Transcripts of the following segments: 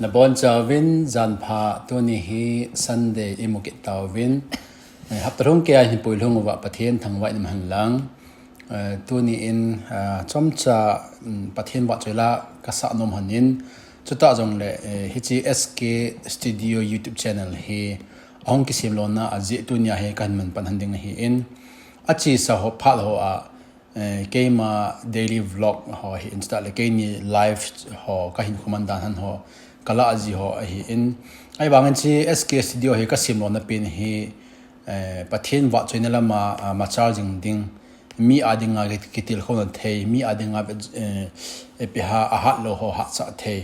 na bon chawin zan pha tu ni hi Sunday imukit tawin haptarong kaya hi puilhong wa Pathen thangwai nim hanlang tu ni in chomcha Pathen wa choila kasa nom hanin chuta jong le hichi SK Studio YouTube channel hi ong kisim lona aji tu nia he kan man pan handing hi in achi sa ho phal ho a kema daily vlog ho hi insta le ke ni live ho ka hin khumandan han ho kala aji ho hi in ai bangan chi SK Studio he ka sim lona pin hi Pathen wa choina lama ma charging ding mi adinga kitil khona Thei mi adinga epiha a hat lo ho hat sa Thei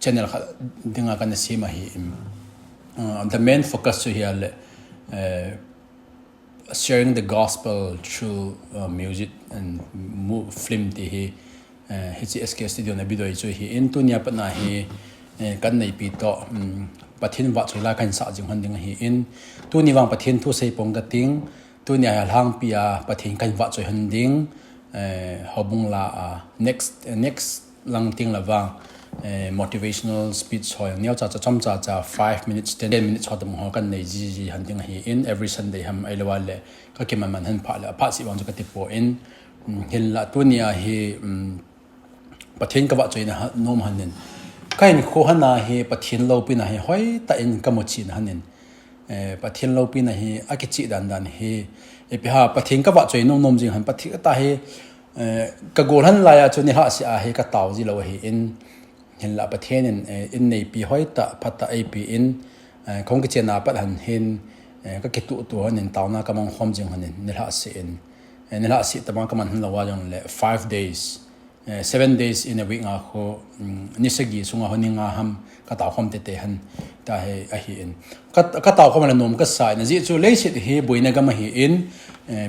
channel dinga kan sima hi the main focus here sharing the gospel through music and film ti hi HSK Studio na video chu hi in tunia patna hi kan nei pi to Pathen wa choila kan sa jing handing hi in tuni wang Pathen thu sei pong ka ting tunia hang pia Pathen kan wa choi handing hobung la next lang ting la wang motivational speech hoy niao cha cha 5 minutes 10 minutes hodam ho kan nei ji handing hi in every Sunday ham ailawale ka ke man han pha la pha si wang ka ti po in hil la tunia hi Pathen ka wa choi na nom hanin kain kho hana hi Pathen lo pi na hi hoi ta in ka mo chi na hanin Pathen lo pi na hi akichi dan hi epiha Pathen ka wa choi nom jing han pathi ta hi ka gol han la ya chu ni ha si a hi ka taw ji lo hi in hin la Pathen in nei pi hoi ta phata ai pi in khong ki chena pat han hin ka ke tu hanin tawna ka mong khom jing hanin ni la si in ni la si ta ma ka man han la wa jong le 5 days 7 days in a week nga kho nisagi sunga honinga ham ka Taokhom te han ta he a hi in ka Taokhom la nom ka sai na ji chu leisit hi boina ga ma hi in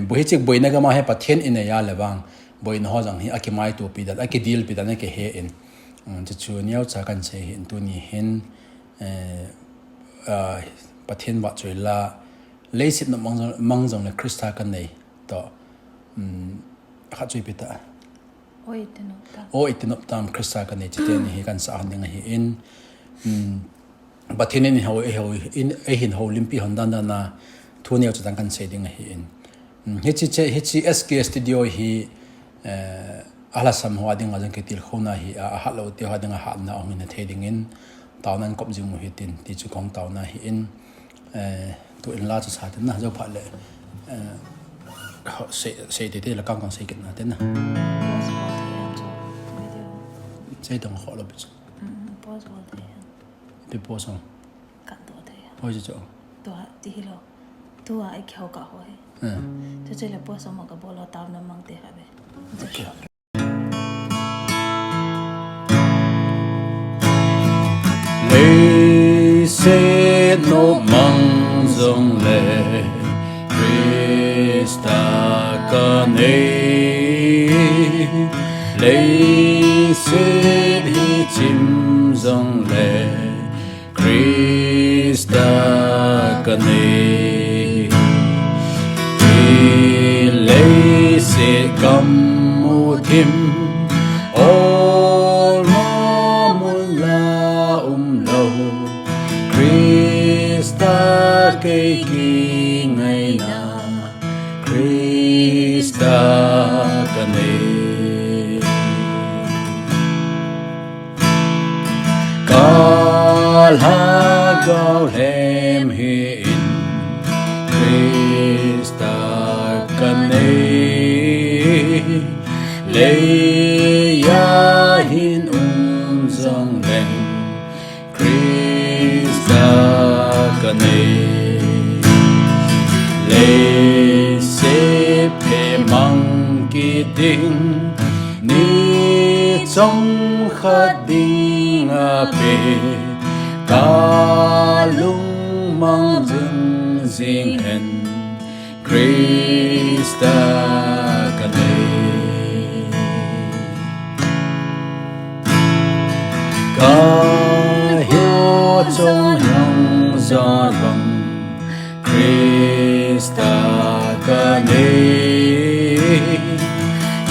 bohi chik boina ga ma he Pathen in ya lawang boin ho jang hi akimai tu pi da aki deal pi da na ke he in chu niao cha kan se hin tu ni hin Pathen wa choila leisit na mangjong le Krista kan nei to kha chui pi ta itinop tam Krista kan nei chite ni hi kan sa handing hi in Pathen in ho in hin ho limpi hondan na thu niao cha kan se ding hi in hichi SK Studio hi ala sam ho ading ajang ketil khona hi a halo te ha ding ha na ong in theding in tawnan kop jing mu hitin ti chu kong tawna hi in tu in la chu sa tin na jo pha le se te la kang se ket na ten na se dong ho lo bi bi po song kan to de ho ji cho to ti lo to ai khau ka ho he to che le po so ma ka bolo taw na mang te ha be Lê se no mang dòng lệ Krista ca nê Lê se hi chim dòng lệ Krista ca nê Lê se cầm mô thim cây kỳ ngày na Krista ca nê ca la gao hem hin Krista ca nê lê ya hin dòng lên Krista ca nê lê se pe mang ki ding ni trong khát ding a pe ka lung mang ding ding hen Krista ca nê ka hiu trong nhang gió vang Krista ca nê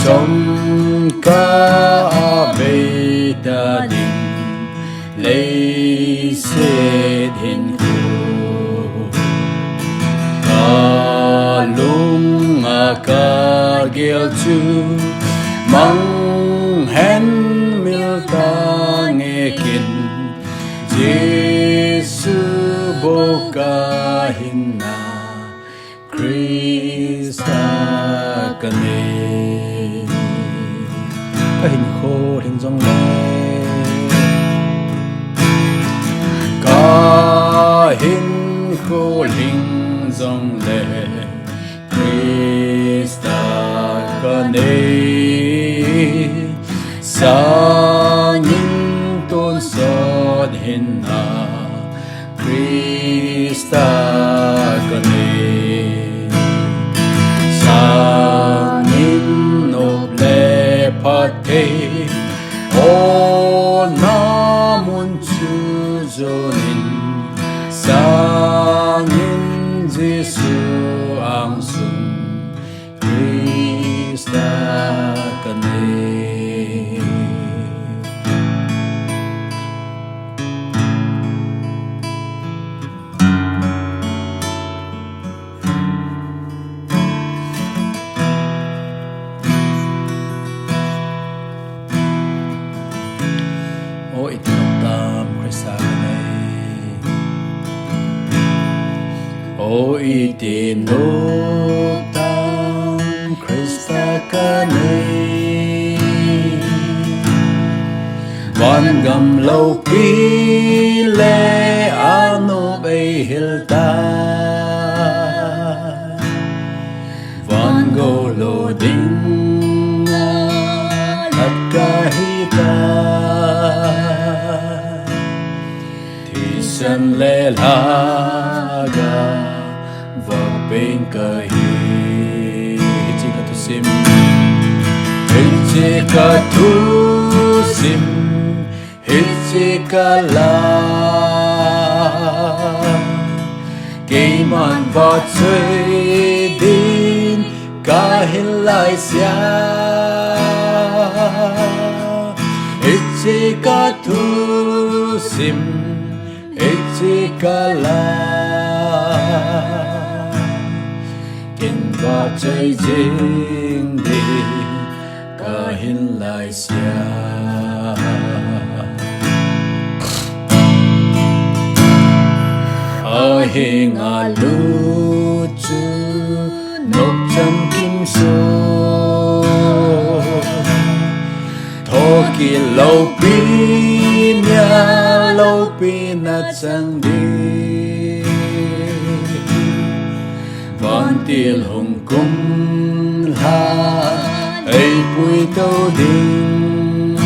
trong ca bê ta đình lấy xét hình khu cả lung cả gel chu mang hen mil ta nghe kinh Giêsu boka hinna Krista kane ka hin kho hin jong le ka hin kho hin jong le Krista kane sang in tôn sod hinna Krista kane sang in nộp lệ Pathen o namun chuzonin sang in Giêsu ang sum Krista kane o Hitam Krista kane o Hitam Krista kane van gam lâu pi le ano bay hilta van go lo ding at kahita thì sân lệ laga và bên kahi chỉ có tu sim chỉ có tu sim chỉ có la kỳ man Vahchoi din kahin lai sia chỉ có tu sim chỉ có la kinh Vahchoi jing đi kahin lai sia ở hình a lu chu nộp trăm kim số thô kỳ lâu pi nhà lâu pi na chẳng đi von tiền hồng cung la ấy bụi tâu đình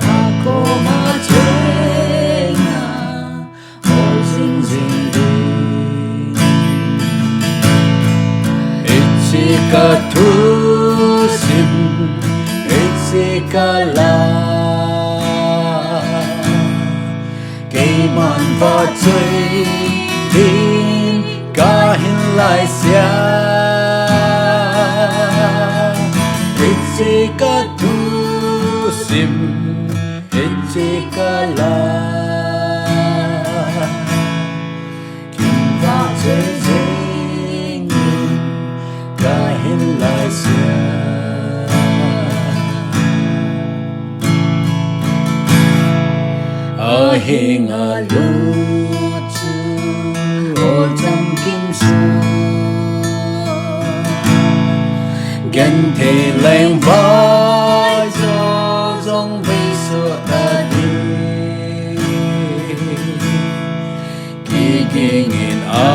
a cô ma chơi na ô dinh dinh đi ít chỉ cả thu sim ít chỉ cả la cây man Vahchoi din kahin lai sia ít chỉ cả thu sim ít chỉ cả la kinh Vahchoi jing kahin lai sia ở hình a lu chu ô trăm kim số gần thể lên vai do dòng vây sửa ta đi kỳ kỳ nghìn a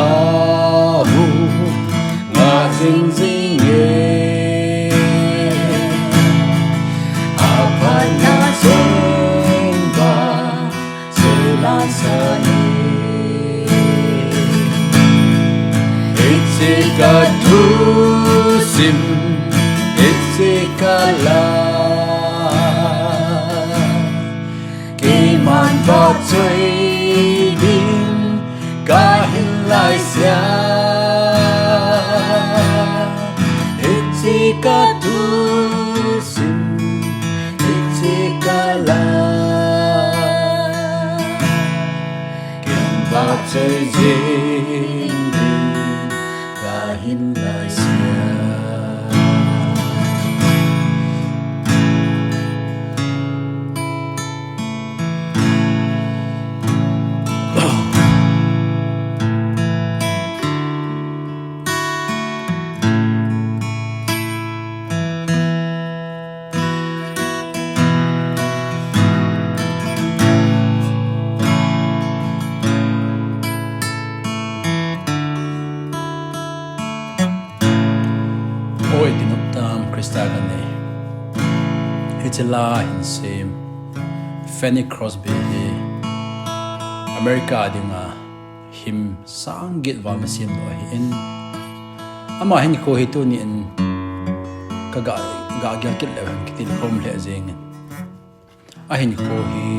hu ngã dinh dinh ye a pa na sing ba se la sa ni it's a tu sim it's a la kỳ man Vahchoi din kahin lai sia it's a tu sim it's a la chơi dinh và hin lại xưa Jicha in sim Fanny Crosby hi America dinga him sang git wa masim lo hi in ama hin ko hi tu ni in ka ga gyal kit le kitin Khom le jeng a hin ko hi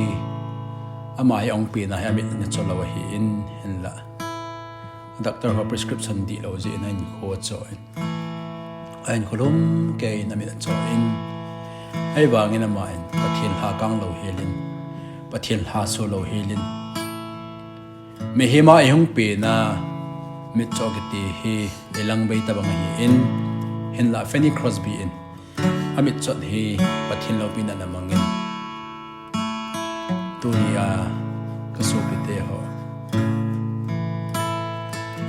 ama hi ong pi na ha mit na cholo hi in la doctor ho prescription di lo ji in hin ko cho in ein kolom ke na mit cho in ai wangin ama in Pathen ha kang lo helin Pathen ha so lo helin me hema e hung pe na mit chogati hi elang bei ta bang hi in la Fanny Crosby in amit chot hi Pathen lo pin na mangin tunia ka so pite ho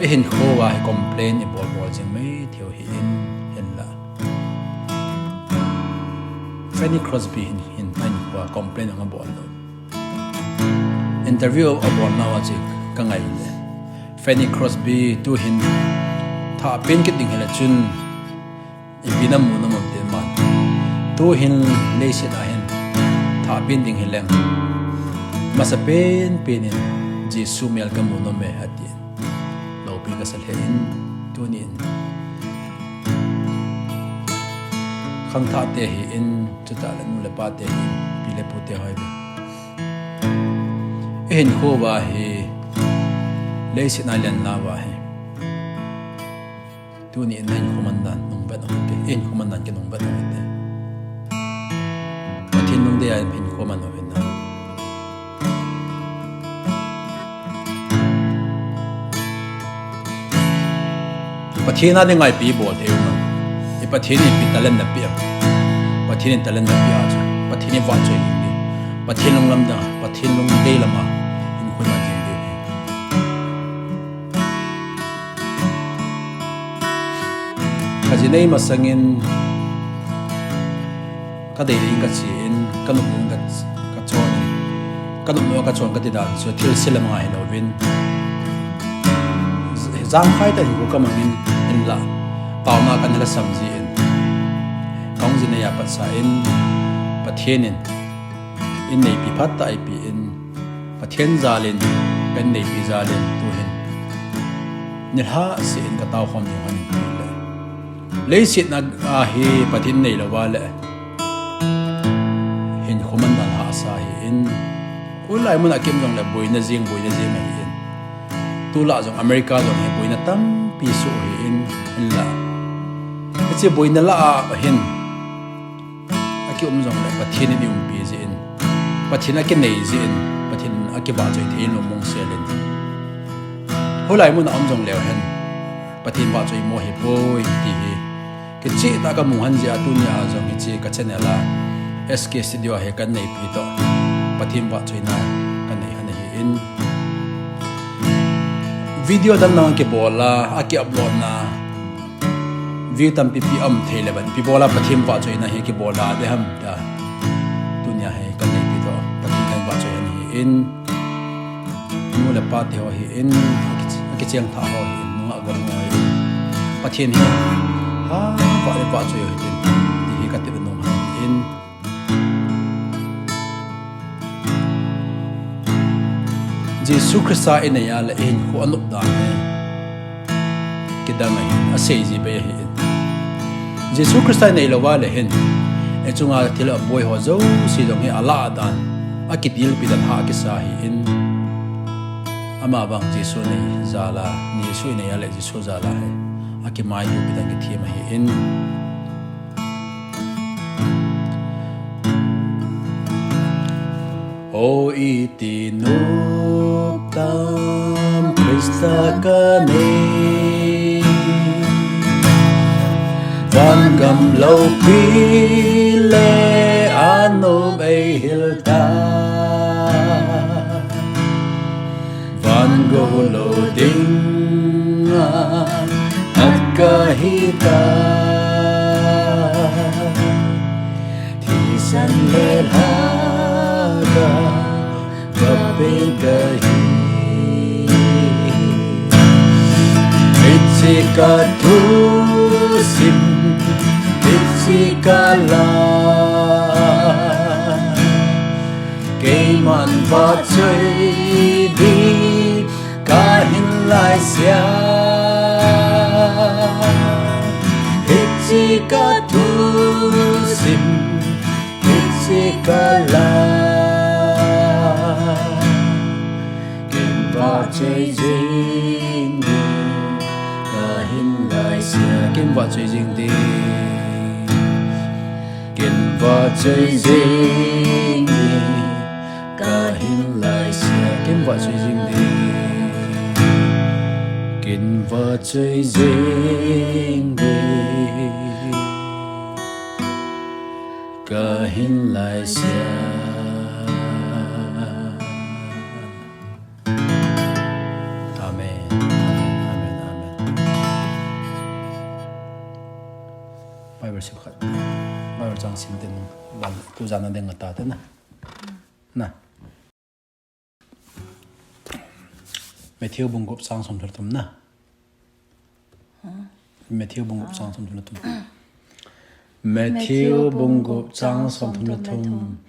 e hin kho wa complain e bol jing mai theo hi in la Fanny Crosby in anh qua complain ang abon lo interview abon na wajik kangai le Fanny Crosby tu hin tha pen kit ding hela chun ibinam mu na mon te man tu hin le se da hin tha pen ding helem masa pen penin jesu mel ka mu no me hati lo pi ka sal hin tu nin khang tha te hi in chuta lan mu le pa te hi pi le pu te hoi be en ko wa hi le si na len na wa hi tu ni nan komandan nong ba nong te en komandan ke nong ba nong te Pathen nong de ai min ko man no na Pathen na de ngai pi bo te ma Pathen pi talan na pia Pathen talan na pia cha Pathen Vahchoi ni Pathen long lam da Pathen long de lama in ko na jing de kaji nei masangin ka de ring ka chi in kanum ka chon kanum no ka chon ka ti da so thil silam ngai no win zang khai ta hi ko kamangin in la tao na kan la samji in kong jin ya pat sa in Pathen in nei pi phat ta ip in Pathen zalin kan nei pi zalin tu hin nil ha se in ka Taokhom ni han le sit na hi Pathen nei lo wa le hin khoman ha sa hi in ulai mun akim jong la boina jing mai in tu la jong America jong he boina tam pi so hi in la che boina la hin aki jong la Pathen ni pi je in Pathen aki nei je in Pathen aki ba joi the lo mong se len holai mun jong le hen Pathen ba joi mo he boy ti hi ke che ta ka mu han je atunia jong hi che ka channel la SK studio he kan nei pi to Pathen ba joi na kan nei han hi in video dan na ke bola aki upload na view tam pi Thei le ban pi bola Pathen ba joi na he ke bola de ham da dunia he kan nei pi to Pathen kan ba joi ni in mu le pa te ho hi in aki chiang tha ho hi nu nga gon ngoi Pathen hi ha ba le ba joi hi tin ti hi ka ti no ma in Jesu Christa in ya la in ko anup da ne kidamai ase ji be hi Jesu Christa nei lo wa le hin e chunga thila boy ho zo si dong hi ala dan akitil pidan ha ki sa hi in ama bang Jesu nei zala ni su nei ya le Jesu zala hai aki mai yu pidan ki thima hi in o iti no tam sakane van gam lâu pi le ano bay hilta van go lo ding at kahita thì san le haga gabe gahi Itzika tu sim Itzika la Keiman Vahchoi di kahin lai sia Itzika tu sim Itzika la Keim Vahchoi jing di kahin lai sia Keim Vahchoi jing di Keim Vahchoi jing di kahin lai sia Keim Vahchoi jing di Keim Vahchoi jing di kahin lai sia Amen Amen Amen Bible sibkhat Bible jang sim den ban tu jana den ta te na Matthew bungup sang som thum na Matthew bungup sang som thum Matthew bungup sang som thum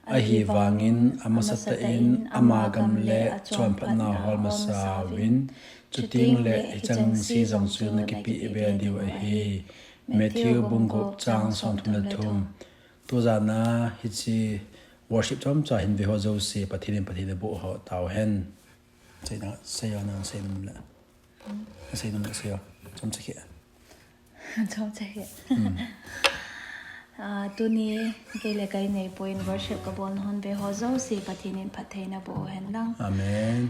ahi wangin amasata in amagam le chon phatna hol masawin chuting le chang si jang chu na ki pi be diu ahi Matthew bungup sang som thum tu jana hi chi worship chom cha hin ve ho zo se pathin bo ho taw hen say on say num la say num say chom che Chom che tu ni ke le kai nei point worship ka bon hon be ho zo si pathinin phatheina bo hen lang Amen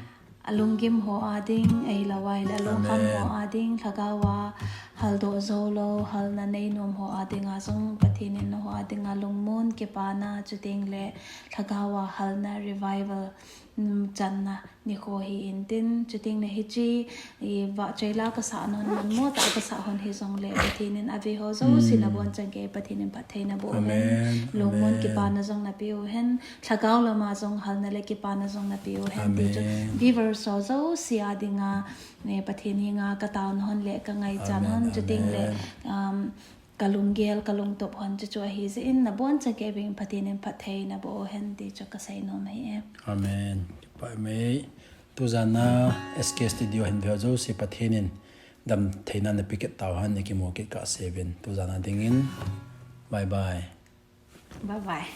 alungim ho ading ei lawai la long kham ho ading thagawa haldo zolo halna nei nom ho ading azong pathinin ho ading alung mon ke pana chuting le thagawa halna revival channa ni kho hi intin chuting ne hi chi wa chaila ka sa non man mo ta ka sa hon hi zong le pathinin ave ho zo silabon changge pathinin phatheina bo Amen long mon ke pana zong na piu hen thagaw lama zong halna le ke pana zong na piu hen beaver so zo sia dinga ne pathini nga ka taun hon le ka ngai chan hon chuting le kalunggel kalung top hon chu hi ze in na bon cha ke bing pathinin phathei na bo hen ti chu ka sai no mai Amen pa me tu jana SK studio hin ve zo si pathinin dam theina na picket taw han ni ki mo ke ka 7 tu jana dingin bye bye bye